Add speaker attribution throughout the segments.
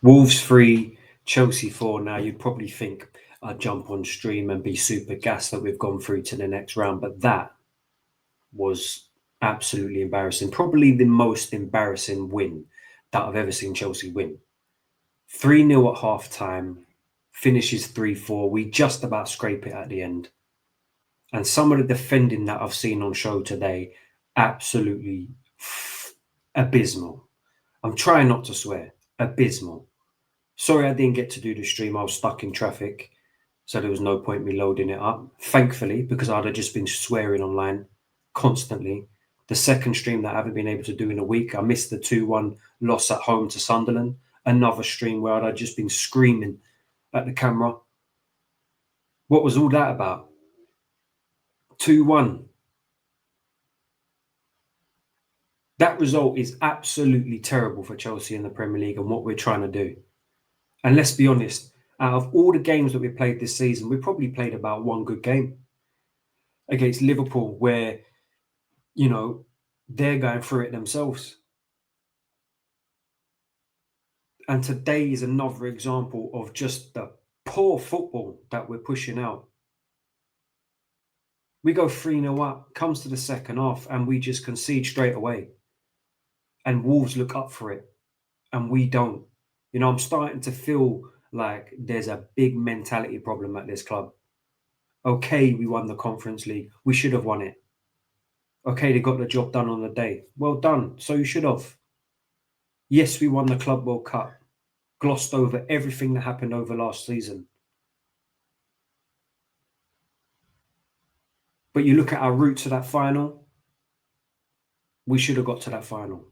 Speaker 1: Wolves 3, Chelsea 4. Now, you'd probably think I'd jump on stream and be super gassed that we've gone through to the next round, but that was absolutely embarrassing. Probably the most embarrassing win that I've ever seen Chelsea win. 3-0 at half time, finishes 3-4. We just about scrape it at the end. And some of the defending that I've seen on show today, absolutely abysmal. I'm trying not to swear. Abysmal. Sorry I didn't get to do the stream. I was stuck in traffic, so there was no point me loading it up. Thankfully, because I'd have just been swearing online constantly. The second stream that I haven't been able to do in a week, I missed the 2-1 loss at home to Sunderland. Another stream where I'd have just been screaming at the camera. What was all that about? 2-1. That result is absolutely terrible for Chelsea in the Premier League and what we're trying to do. And let's be honest, out of all the games that we played this season, we probably played about one good game against Liverpool where, you know, they're going through it themselves. And today is another example of just the poor football that we're pushing out. We go 3-0 up, comes to the second half, and we just concede straight away. And Wolves look up for it, and we don't. You know, I'm starting to feel like there's a big mentality problem at this club. Okay, we won the Conference League. We should have won it. Okay, they got the job done on the day. Well done. So you should have. Yes, we won the Club World Cup. Glossed over everything that happened over last season. But you look at our route to that final, we should have got to that final.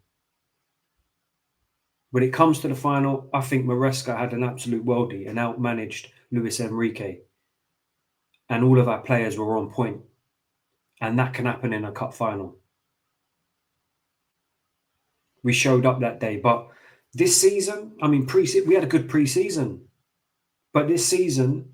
Speaker 1: When it comes to the final, I think Maresca had an absolute worldie and outmanaged Luis Enrique. And all of our players were on point. And that can happen in a cup final. We showed up that day. But this season, I mean, we had a good pre-season. But this season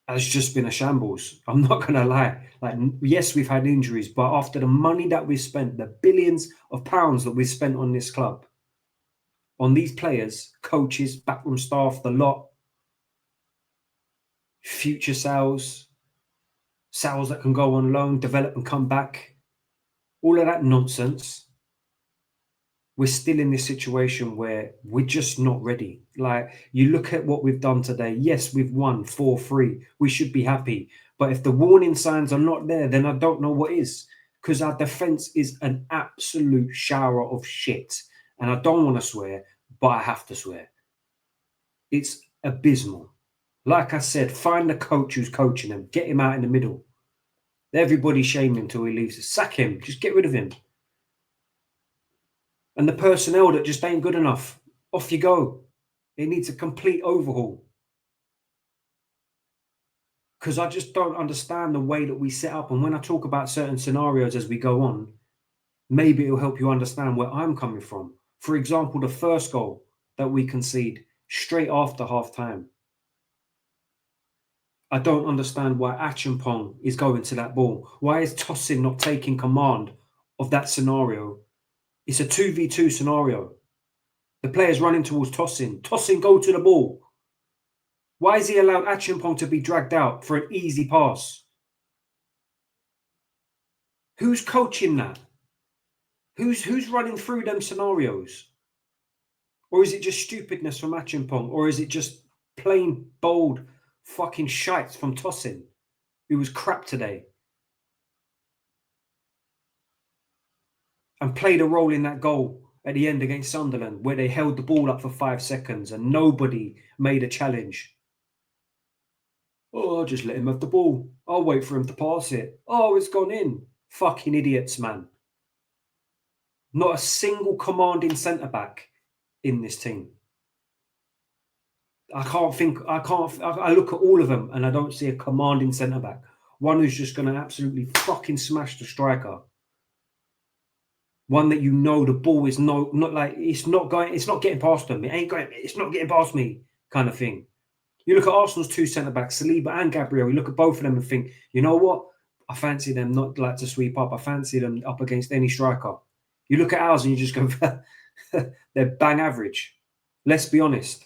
Speaker 1: has just been a shambles. I'm not going to lie. Like, yes, we've had injuries, but after the money that we've spent, the billions of pounds that we've spent on this club, on these players, coaches, backroom staff, the lot, future sales that can go on loan, develop and come back, all of that nonsense, we're still in this situation where we're just not ready. Like, you look at what we've done today. Yes, we've won 4-3. We should be happy. But if the warning signs are not there, then I don't know what is. Because our defence is an absolute shower of shit. And I don't want to swear, but I have to swear. It's abysmal. Like I said, find the coach who's coaching them. Get him out in the middle. Everybody shame him until he leaves. Sack him. Just get rid of him. And the personnel that just ain't good enough, off you go. It needs a complete overhaul. Because I just don't understand the way that we set up. And when I talk about certain scenarios as we go on, maybe it'll help you understand where I'm coming from. For example, the first goal that we concede straight after half time. I don't understand why Acheampong is going to that ball. Why is Tosin not taking command of that scenario? It's a 2v2 scenario. The player's running towards Tosin. Tosin, go to the ball. Why is he allowed Acheampong to be dragged out for an easy pass? Who's coaching that? Who's running through them scenarios? Or is it just stupidness from Acheampong? Or is it just plain, bold, fucking shite from Tosin, who was crap today? And played a role in that goal at the end against Sunderland, where they held the ball up for 5 seconds and nobody made a challenge. Oh, I'll just let him have the ball. I'll wait for him to pass it. Oh, it's gone in. Fucking idiots, man. Not a single commanding centre-back in this team. I look at all of them and I don't see a commanding centre-back. One who's just going to absolutely fucking smash the striker. One that you know the ball is not like, it's not getting past them. It's not getting past me kind of thing. You look at Arsenal's two centre-backs, Saliba and Gabriel, you look at both of them and think, you know what? I fancy them not like to sweep up. I fancy them up against any striker. You look at ours and you just go, they're bang average. Let's be honest.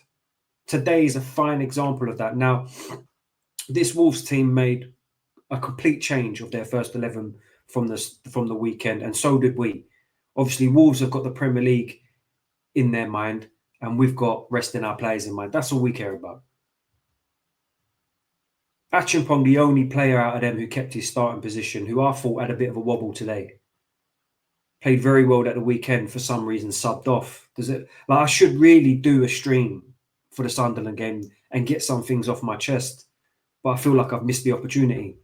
Speaker 1: Today is a fine example of that. Now, this Wolves team made a complete change of their first 11 from the weekend, and so did we. Obviously, Wolves have got the Premier League in their mind, and we've got resting our players in mind. That's all we care about. Achimpong, the only player out of them who kept his starting position, who I thought had a bit of a wobble today, played very well at the weekend. For some reason, subbed off. Does it? Like, I should really do a stream for the Sunderland game and get some things off my chest, but I feel like I've missed the opportunity.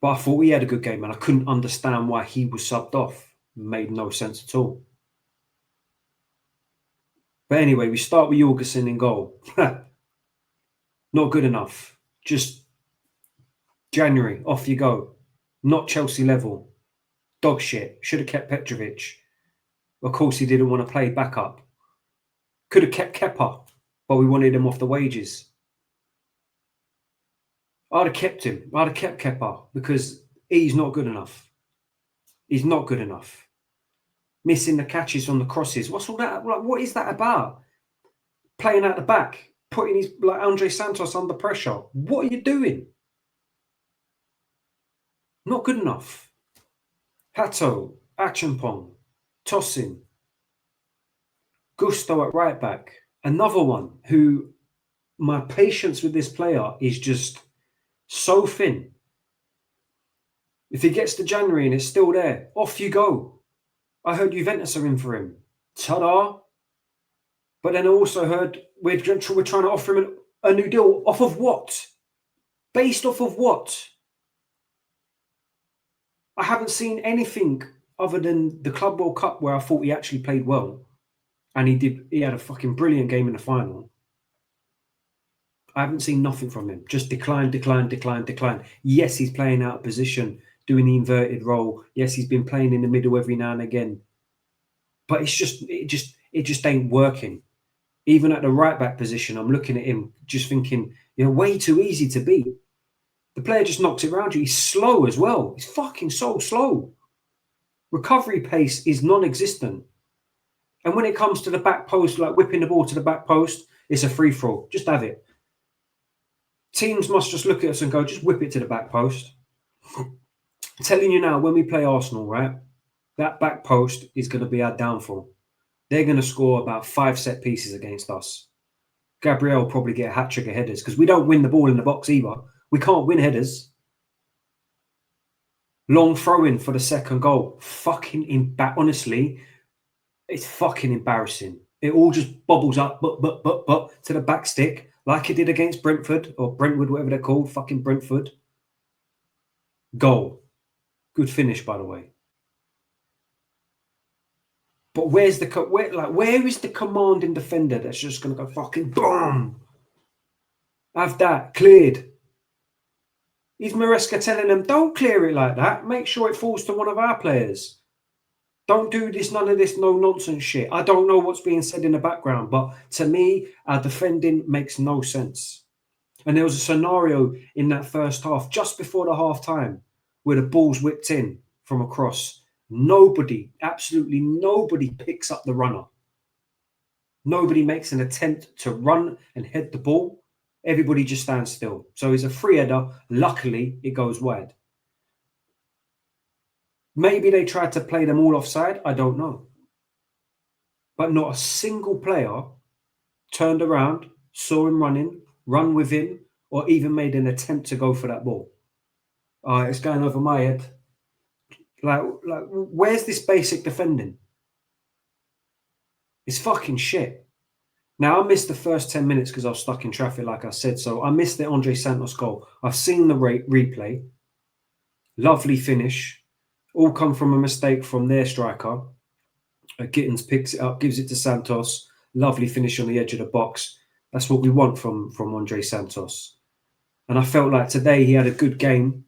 Speaker 1: But I thought he had a good game, and I couldn't understand why he was subbed off. Made no sense at all. But anyway, we start with Jorgensen in goal. Not good enough. Just January, off you go. Not Chelsea level. Dog shit. Should have kept Petrovic. Of course, he didn't want to play backup. Could have kept Kepa, but we wanted him off the wages. I'd have kept him. I'd have kept Kepa because he's not good enough. He's not good enough. Missing the catches on the crosses. What's all that? Like, what is that about? Playing out the back, putting his like Andre Santos under pressure. What are you doing? Not good enough. Hato, Achimpong, Tosin, Gusto at right back. Another one who my patience with this player is just so thin. If he gets to January and it's still there, off you go. I heard Juventus are in for him. Ta-da. But then I also heard we're trying to offer him a new deal. Off of what? Based off of what? I haven't seen anything other than the Club World Cup where I thought he actually played well. And he had a fucking brilliant game in the final. I haven't seen nothing from him. Just decline. Yes, he's playing out of position, doing the inverted role. Yes, he's been playing in the middle every now and again. But it just ain't working. Even at the right back position, I'm looking at him just thinking, way too easy to beat. The player just knocks it around you. He's slow as well. He's fucking so slow. Recovery pace is non-existent. And when it comes to the back post, like whipping the ball to the back post, it's a free-for-all. Just have it. Teams must just look at us and go, just whip it to the back post. I'm telling you now, when we play Arsenal, right, that back post is going to be our downfall. They're going to score about 5 set pieces against us. Gabriel will probably get a hat-trick of headers because we don't win the ball in the box either. We can't win headers. Long throw-in for the second goal. Honestly, it's fucking embarrassing. It all just bobbles up to the back stick like it did against Brentford or Brentwood, whatever they're called. Fucking Brentford. Goal. Good finish, by the way. But where is the commanding defender that's just going to go fucking boom? Have that cleared. Is Maresca telling them, don't clear it like that. Make sure it falls to one of our players. Don't do this, none of this no nonsense shit. I don't know what's being said in the background, but to me, our defending makes no sense. And there was a scenario in that first half, just before the half time, where the ball's whipped in from across. Absolutely nobody picks up the runner. Nobody makes an attempt to run and head the ball. Everybody just stands still. So it's a free header. Luckily, it goes wide. Maybe they tried to play them all offside. I don't know. But not a single player turned around, saw him running, run with him, or even made an attempt to go for that ball. It's going over my head. Like, where's this basic defending? It's fucking shit. Now, I missed the first 10 minutes because I was stuck in traffic, like I said. So I missed the Andre Santos goal. I've seen the replay. Lovely finish. All come from a mistake from their striker. Gittins picks it up, gives it to Santos. Lovely finish on the edge of the box. That's what we want from Andre Santos. And I felt like today he had a good game.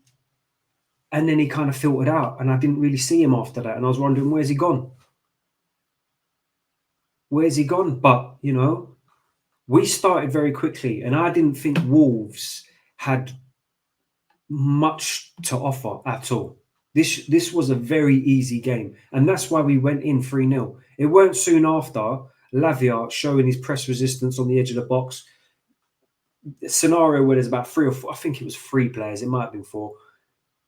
Speaker 1: And then he kind of filtered out. And I didn't really see him after that. And I was wondering, where's he gone? Where's he gone? But, we started very quickly. And I didn't think Wolves had much to offer at all. This was a very easy game, and that's why we went in 3-0. It weren't soon after Lavia showing his press resistance on the edge of the box. The scenario where there's about 3 or 4, I think it was 3 players, it might have been 4,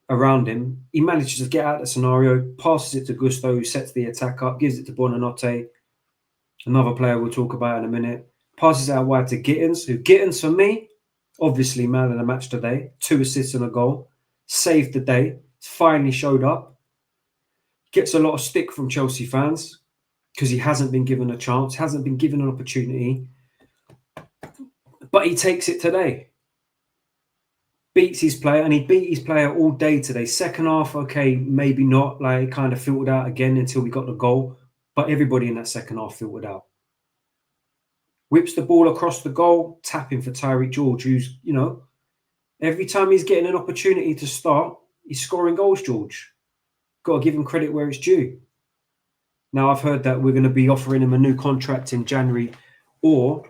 Speaker 1: around him. He manages to get out of the scenario, passes it to Gusto, who sets the attack up, gives it to Buonanotte, another player we'll talk about in a minute. Passes out wide to Gittins, who Gittins, for me, obviously man of the match today. 2 assists and a goal. Saved the day. Finally showed up. Gets a lot of stick from Chelsea fans because he hasn't been given a chance, hasn't been given an opportunity. But he takes it today. Beats his player, and he beat his player all day today. Second half, okay, maybe not. Like, kind of filtered out again until we got the goal. But everybody in that second half filtered out. Whips the ball across the goal, tapping for Tyreek George, who's, every time he's getting an opportunity to start, he's scoring goals, George. Got to give him credit where it's due. Now, I've heard that we're going to be offering him a new contract in January, or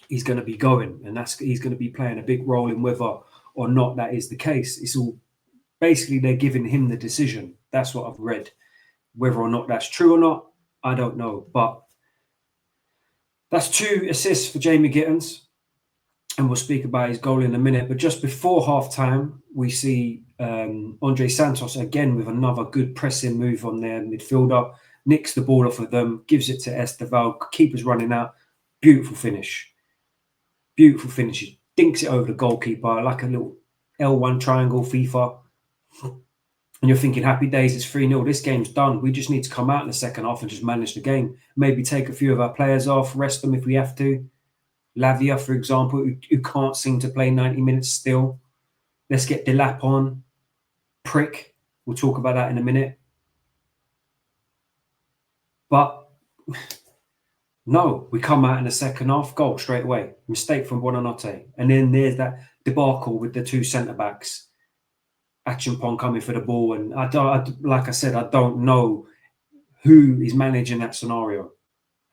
Speaker 1: he's going to be going, and he's going to be playing a big role in whether or not that is the case. It's all basically they're giving him the decision. That's what I've read. Whether or not that's true or not, I don't know. But that's 2 assists for Jamie Gittins, and we'll speak about his goal in a minute. But just before half-time, we see Andre Santos again with another good pressing move on their midfielder, nicks the ball off of them, gives it to Esteval, keeper's running out. Beautiful finish. Beautiful finish. He dinks it over the goalkeeper like a little L1 triangle FIFA. And you're thinking, happy days, it's 3-0. This game's done. We just need to come out in the second half and just manage the game. Maybe take a few of our players off, rest them if we have to. Lavia, for example, who can't seem to play 90 minutes still. Let's get Delap on. Prick. We'll talk about that in a minute. But no, we come out in the second half, goal straight away. Mistake from Buonanotte. And then there's that debacle with the 2 centre-backs. Achimpong coming for the ball. And like I said, I don't know who is managing that scenario.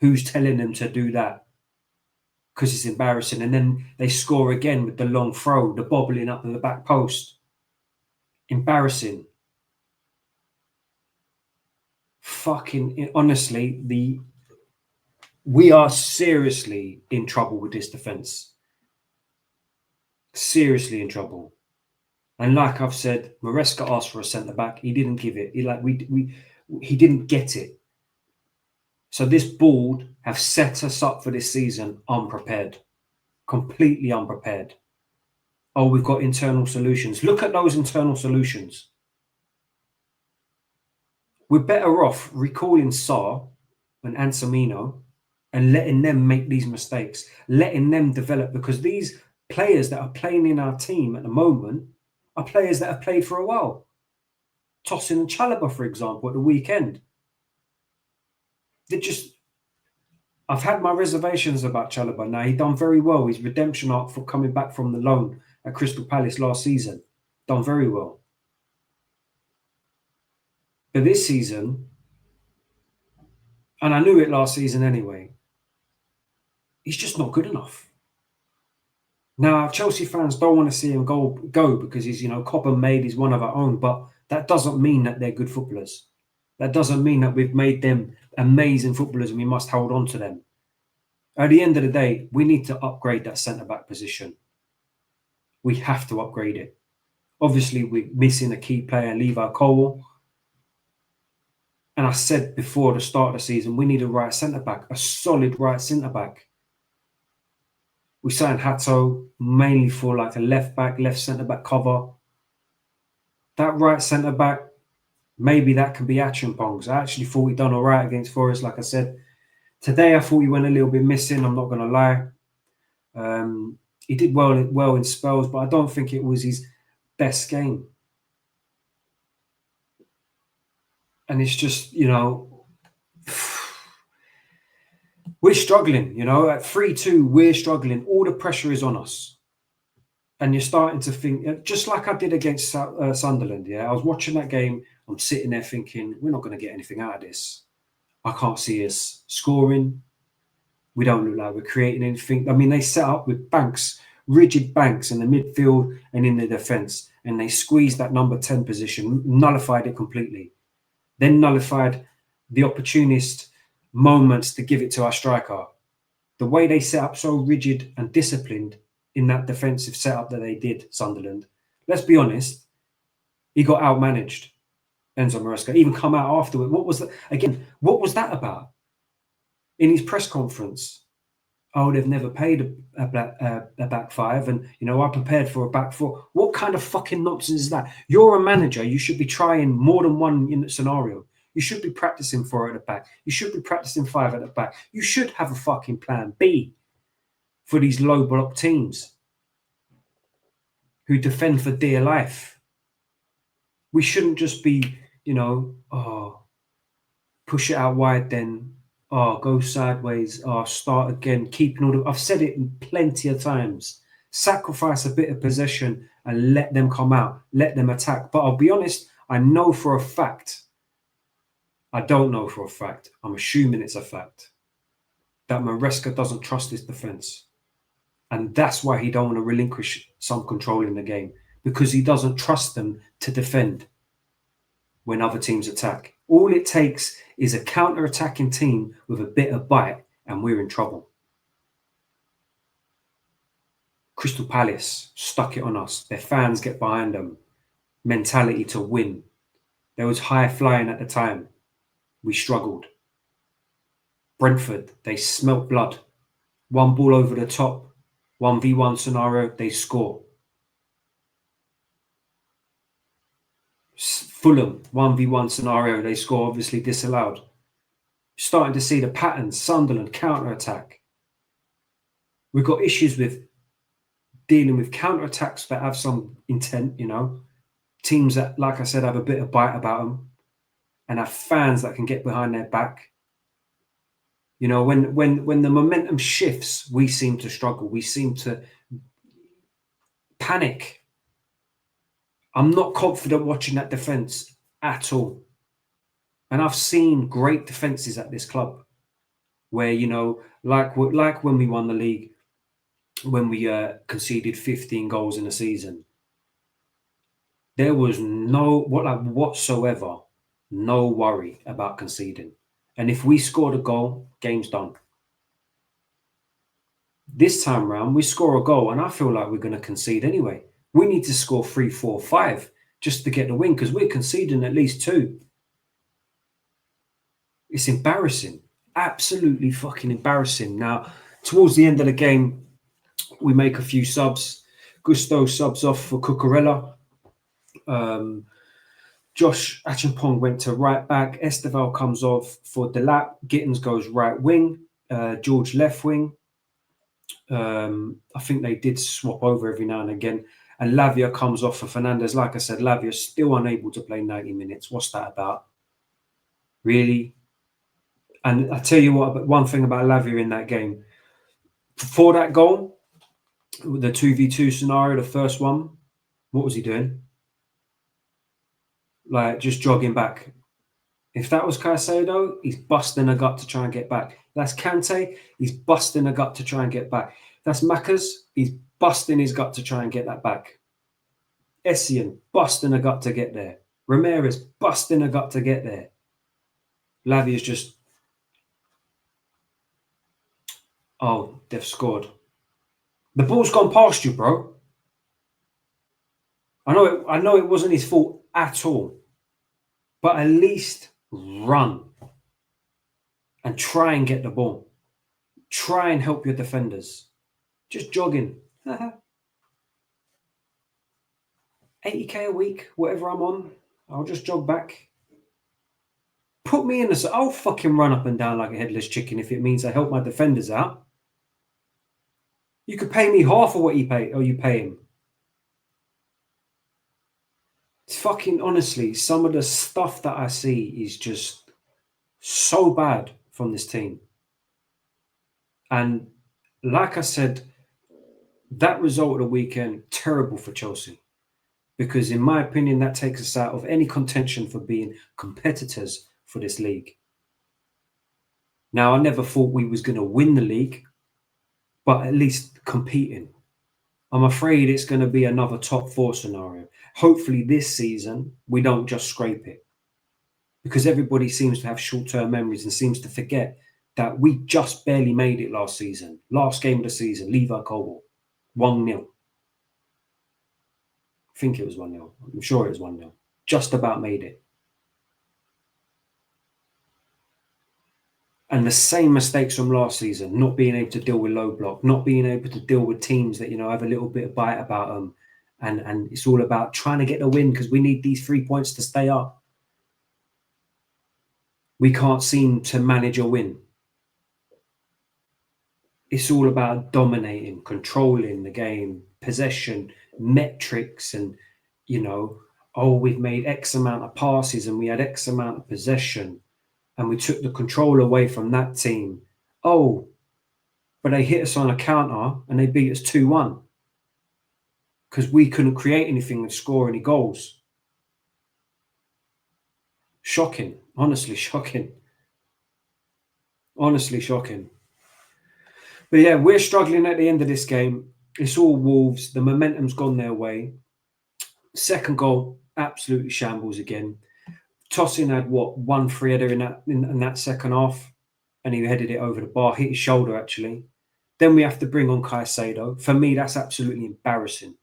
Speaker 1: Who's telling them to do that? Because it's embarrassing. And then they score again with the long throw, the bobbling up to the back post. Embarrassing. Fucking, honestly, we are seriously in trouble with this defence. Seriously in trouble. And like I've said, Maresca asked for a centre-back. He didn't give it. He didn't get it. So this board have set us up for this season unprepared. Completely unprepared. Oh, we've got internal solutions. Look at those internal solutions. We're better off recalling Sarr and Anselmino and letting them make these mistakes, letting them develop, because these players that are playing in our team at the moment are players that have played for a while. Tosin and Chalobah, for example, at the weekend. I've had my reservations about Chalobah. Now, he done very well. His redemption arc for coming back from the loan at Crystal Palace last season. Done very well. But this season, and I knew it last season anyway, he's just not good enough. Now, Chelsea fans don't want to see him go because he's, copper made, he's one of our own. But that doesn't mean that they're good footballers. That doesn't mean that we've made them amazing footballers and we must hold on to them. At the end of the day, we need to upgrade that centre-back position. We have to upgrade it. Obviously, we're missing a key player, Levi Colwill. And I said before the start of the season, we need a right centre-back, a solid right centre-back. We signed Hato mainly for like a left-back, left centre-back cover. That right centre-back, maybe that can be Achimpong. I actually thought he done all right against Forest, like I said. Today, I thought he went a little bit missing, I'm not going to lie. He did well in spells, but I don't think it was his best game. And it's just, we're struggling, at 3-2, we're struggling. All the pressure is on us. And you're starting to think, just like I did against Sunderland, I was watching that game, I'm sitting there thinking, we're not going to get anything out of this. I can't see us scoring. We don't look like we're creating anything. I mean, they set up with rigid banks in the midfield and in the defence. and they squeezed that number 10 position, nullified it completely, then nullified the opportunist moments to give it to our striker. The way they set up so rigid and disciplined in that defensive setup that they did, Sunderland, let's be honest, he got outmanaged. Enzo Maresca even come out afterward. What was that? Again, what was that about? In his press conference, oh, they've never played a back five, and I prepared for a back four. What kind of fucking nonsense is that? You're a manager. You should be trying more than one in the scenario. You should be practicing 4 at the back. You should be practicing 5 at the back. You should have a fucking plan B for these low block teams who defend for dear life. We shouldn't just be, push it out wide, then, go sideways, start again, keeping all the. I've said it plenty of times. Sacrifice a bit of possession and let them come out, let them attack. But I'll be honest, I know for a fact. I don't know for a fact. I'm assuming it's a fact that Maresca doesn't trust his defense. And that's why he don't want to relinquish some control in the game, because he doesn't trust them to defend when other teams attack. All it takes is a counter-attacking team with a bit of bite, and we're in trouble. Crystal Palace stuck it on us. Their fans get behind them. Mentality to win. There was high flying at the time. We struggled. Brentford, they smelt blood. One ball over the top. 1v1 scenario, they score. Fulham, 1v1 scenario, they score, obviously disallowed. Starting to see the patterns. Sunderland, counter-attack. We've got issues with dealing with counter-attacks that have some intent, Teams that, like I said, have a bit of bite about them and have fans that can get behind their back. When the momentum shifts, we seem to struggle. We seem to panic. I'm not confident watching that defence at all. And I've seen great defences at this club where, like when we won the league, when we conceded 15 goals in a season, there was whatsoever no worry about conceding. And if we scored a goal, game's done. This time round, we score a goal and I feel like we're going to concede anyway. We need to score 3, 4, 5 just to get the win, because we're conceding at least 2. It's embarrassing. Absolutely fucking embarrassing. Now, towards the end of the game, we make a few subs. Gusto subs off for Cucurella. Josh Achampong went to right back. Esteval comes off for Delap. Gittins goes right wing. George left wing. I think they did swap over every now and again. And Lavia comes off for Fernandez. Like I said, Lavia's still unable to play 90 minutes. What's that about? Really? And I tell you what, one thing about Lavia in that game, for that goal, the 2v2 scenario, the first one, what was he doing? Like, just jogging back. If that was Caicedo, he's busting a gut to try and get back. That's Kante, he's busting a gut to try and get back. That's Macas, he's busting his gut to try and get that back. Essien, busting a gut to get there. Ramirez, busting a gut to get there. Lavia's just... Oh, they've scored. The ball's gone past you, bro. I know it wasn't his fault at all. But at least run and try and get the ball. Try and help your defenders. Just jogging. 80k a week, whatever I'm on, I'll just jog back. Put me in the... I'll fucking run up and down like a headless chicken if it means I help my defenders out. You could pay me half of what you pay him. It's fucking, honestly, some of the stuff that I see is just so bad from this team. And like I said, that result of the weekend, terrible for Chelsea. Because in my opinion, that takes us out of any contention for being competitors for this league. Now, I never thought we was going to win the league, but at least competing. I'm afraid it's going to be another top 4 scenario. Hopefully this season we don't just scrape it, because everybody seems to have short-term memories and seems to forget that we just barely made it last season. Last game of the season, Levi Cobalt, 1-0. I think it was 1-0. I'm sure it was 1-0. Just about made it. And the same mistakes from last season, not being able to deal with low block, not being able to deal with teams that, have a little bit of bite about them. And it's all about trying to get the win because we need these 3 points to stay up. We can't seem to manage a win. It's all about dominating, controlling the game, possession, metrics, and, we've made X amount of passes and we had X amount of possession and we took the control away from that team. Oh, but they hit us on a counter and they beat us 2-1 because we couldn't create anything and score any goals. Shocking. Honestly, shocking. Honestly, shocking. But yeah, we're struggling at the end of this game. It's all Wolves. The momentum's gone their way. Second goal, absolutely shambles again. Tosin had one free header in that second half, and he headed it over the bar, hit his shoulder actually. Then we have to bring on Caicedo. For me, that's absolutely embarrassing.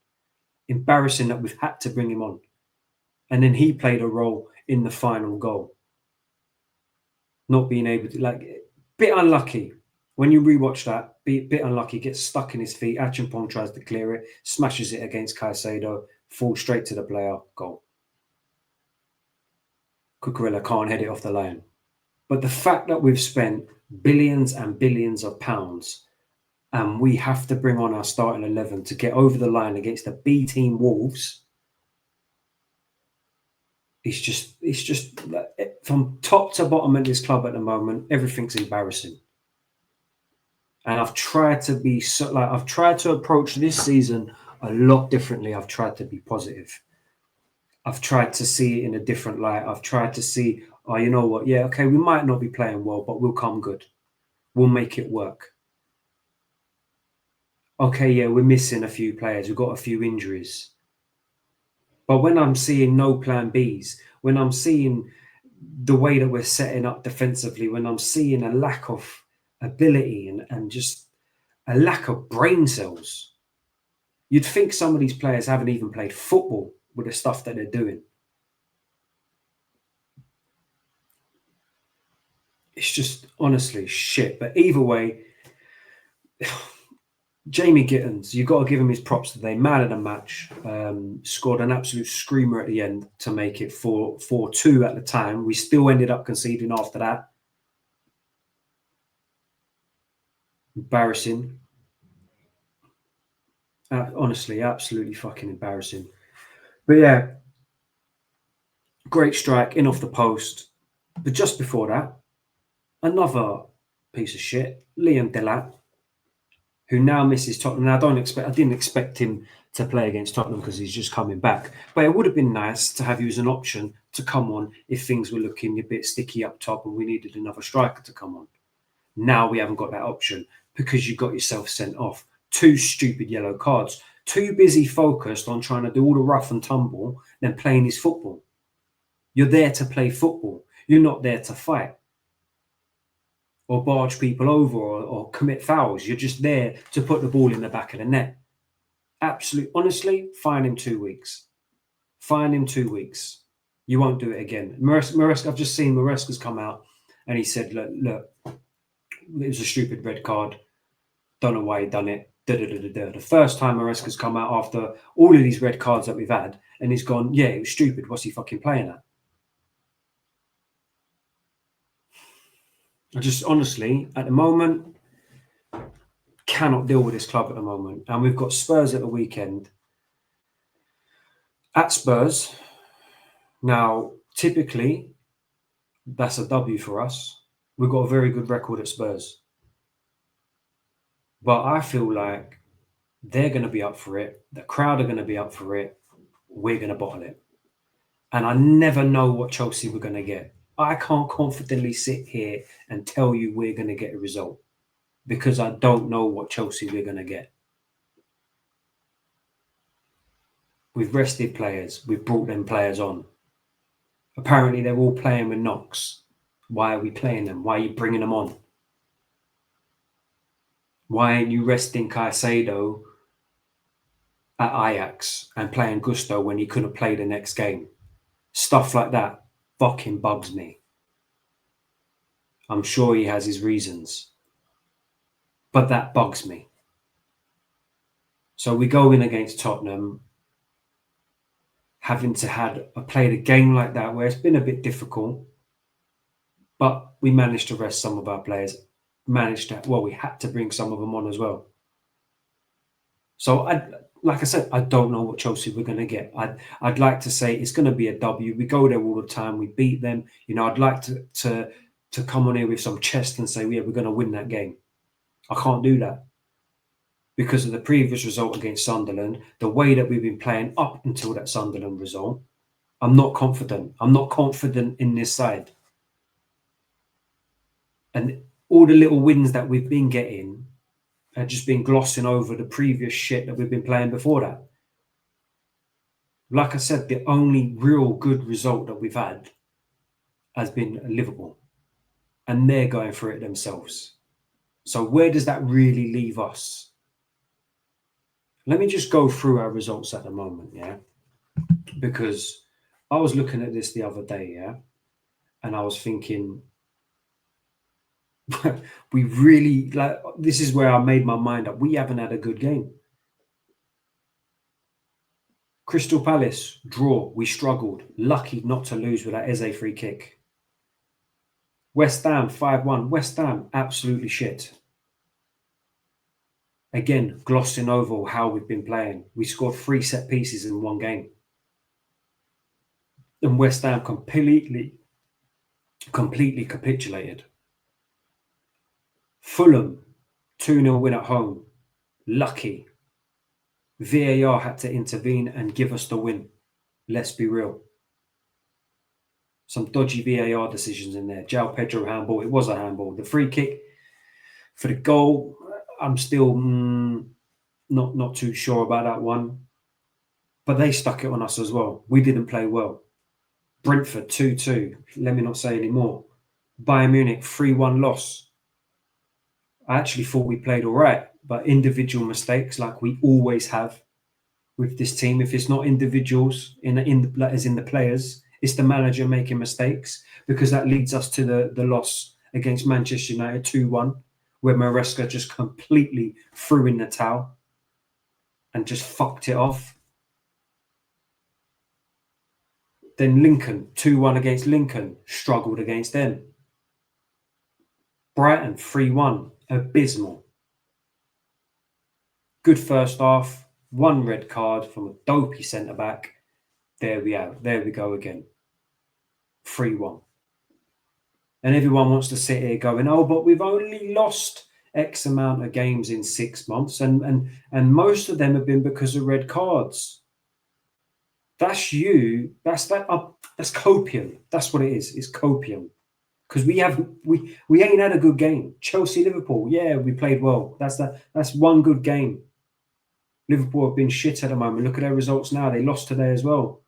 Speaker 1: Embarrassing that we've had to bring him on. And then he played a role in the final goal. Not being able to, bit unlucky. When you rewatch that, bit unlucky, gets stuck in his feet. Achimpong tries to clear it, smashes it against Caicedo, falls straight to the player, goal. Cucurella can't head it off the line. But the fact that we've spent billions and billions of pounds and we have to bring on our starting 11 to get over the line against the B team Wolves, it's just from top to bottom of this club at the moment, everything's embarrassing. And I've tried to approach this season a lot differently. I've tried to be positive. I've tried to see it in a different light. I've tried to see, oh, you know what? Yeah, okay, we might not be playing well, but we'll come good. We'll make it work. Okay, yeah, we're missing a few players. We've got a few injuries. But when I'm seeing no plan Bs, when I'm seeing the way that we're setting up defensively, when I'm seeing a lack of ability and just a lack of brain cells, you'd think some of these players haven't even played football with the stuff that they're doing. It's just honestly shit. But either way, Jamie Gittins, you've got to give him his props today. Man of the match, scored an absolute screamer at the end to make it 4-2 at the time. We still ended up conceding after that. Embarrassing. Honestly, absolutely fucking embarrassing. But yeah, great strike in off the post. But just before that, another piece of shit, Liam Delap, who now misses Tottenham. Now, I didn't expect him to play against Tottenham because he's just coming back. But it would have been nice to have you as an option to come on if things were looking a bit sticky up top and we needed another striker to come on. Now we haven't got that option because you got yourself sent off. 2 stupid yellow cards. Too busy focused on trying to do all the rough and tumble than playing his football. You're there to play football. You're not there to fight or barge people over or commit fouls. You're just there to put the ball in the back of the net. Absolutely, honestly, fine him 2 weeks. Fine him 2 weeks. You won't do it again. Maresca, I've just seen Maresca's come out and he said, look, it was a stupid red card. Don't know why he done it. The first time Maresca's come out after all of these red cards that we've had and he's gone, yeah, it was stupid. What's he fucking playing at? I just honestly, at the moment, cannot deal with this club at the moment. And we've got Spurs at the weekend. At Spurs, now, typically, that's a W for us. We've got a very good record at Spurs. But I feel like they're going to be up for it. The crowd are going to be up for it. We're going to bottle it. And I never know what Chelsea we're going to get. I can't confidently sit here and tell you we're going to get a result because I don't know what Chelsea we're going to get. We've rested players. We've brought them players on. Apparently, they're all playing with knocks. Why are we playing them? Why are you bringing them on? Why aren't you resting Caicedo at Ajax and playing Gusto when he couldn't play the next game? Stuff like that fucking bugs me. I'm sure he has his reasons, but that bugs me. So we go in against Tottenham, having to have played a game like that where it's been a bit difficult, but we managed to rest some of our players. We had to bring some of them on as well. So like I said, I don't know what Chelsea we're going to get. I'd like to say it's going to be a W. We go there all the time. We beat them. I'd like to come on here with some chest and say, yeah, we're going to win that game. I can't do that because of the previous result against Sunderland, the way that we've been playing up until that Sunderland result. I'm not confident. I'm not confident in this side. And all the little wins that we've been getting have just been glossing over the previous shit that we've been playing before that. Like I said, the only real good result that we've had has been Liverpool. And they're going through it themselves. So where does that really leave us? Let me just go through our results at the moment, yeah? Because I was looking at this the other day, yeah? And I was thinking, we really, this is where I made my mind up. We haven't had a good game. Crystal Palace, draw. We struggled. Lucky not to lose with that Eze free kick. West Ham, 5-1. West Ham, absolutely shit. Again, glossing over how we've been playing. We scored 3 set pieces in one game. And West Ham completely capitulated. Fulham, 2-0 win at home. Lucky. VAR had to intervene and give us the win. Let's be real. Some dodgy VAR decisions in there. João Pedro handball. It was a handball. The free kick for the goal, I'm still not too sure about that one. But they stuck it on us as well. We didn't play well. Brentford 2-2. Let me not say any more. Bayern Munich 3-1 loss. I actually thought we played all right, but individual mistakes like we always have with this team. If it's not individuals as in the players, it's the manager making mistakes, because that leads us to the loss against Manchester United 2-1, where Maresca just completely threw in the towel and just fucked it off. Then Lincoln, 2-1 against Lincoln, struggled against them. Brighton, 3-1, abysmal. Good first half, 1 red card from a dopey centre-back. There we go again. 3-1. And everyone wants to sit here going, oh, but we've only lost X amount of games in 6 months, and most of them have been because of red cards. That's you. That's copium. That's what it is. It's copium. Because we ain't had a good game. Chelsea, Liverpool, yeah, we played well. That's one good game. Liverpool have been shit at the moment. Look at their results now. They lost today as well.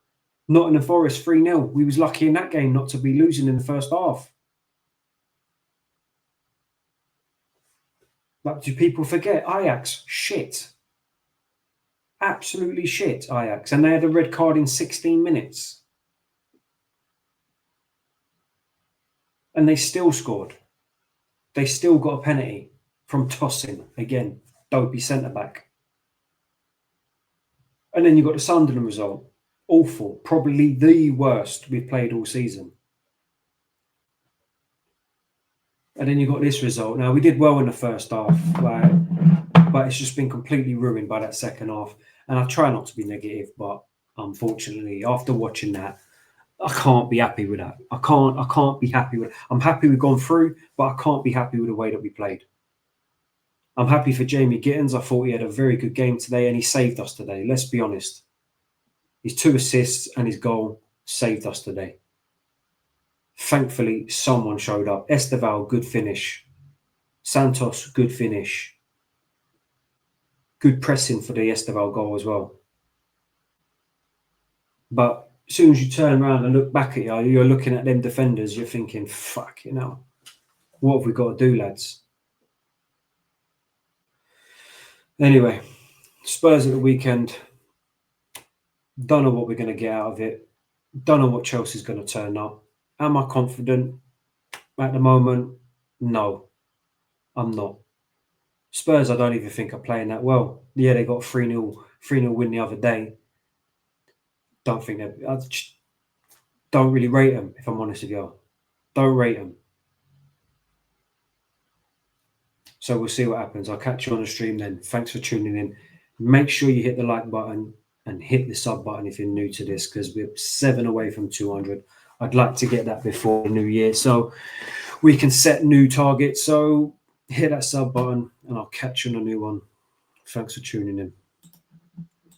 Speaker 1: Nottingham Forest 3-0. We was lucky in that game not to be losing in the first half. But do people forget? Ajax, shit. Absolutely shit, Ajax. And they had a red card in 16 minutes. And they still scored. They still got a penalty from Tosin. Again, dopey centre-back. And then you got the Sunderland result. Awful. Probably the worst we've played all season. And then you got this result. Now, we did well in the first half, but it's just been completely ruined by that second half. And I try not to be negative, but unfortunately, after watching that, I can't be happy with that. I can't be happy with it. I'm happy we've gone through, but I can't be happy with the way that we played. I'm happy for Jamie Gittins. I thought he had a very good game today, and he saved us today. Let's be honest. His 2 assists and his goal saved us today. Thankfully, someone showed up. Esteval, good finish. Santos, good finish. Good pressing for the Esteval goal as well. But as soon as you turn around and look back at you, you're looking at them defenders, you're thinking, fuck, what have we got to do, lads? Anyway, Spurs at the weekend. Don't know what we're going to get out of it. Don't know what Chelsea's going to turn up. Am I confident at the moment? No, I'm not. Spurs, I don't even think are playing that well. Yeah, they got a 3-0 win the other day. Don't think that. I just don't really rate them, if I'm honest with you. Don't rate them. So we'll see what happens. I'll catch you on the stream then. Thanks for tuning in. Make sure you hit the like button and hit the sub button if you're new to this, because we're 7 away from 200. I'd like to get that before New Year so we can set new targets. So hit that sub button and I'll catch you on a new one. Thanks for tuning in.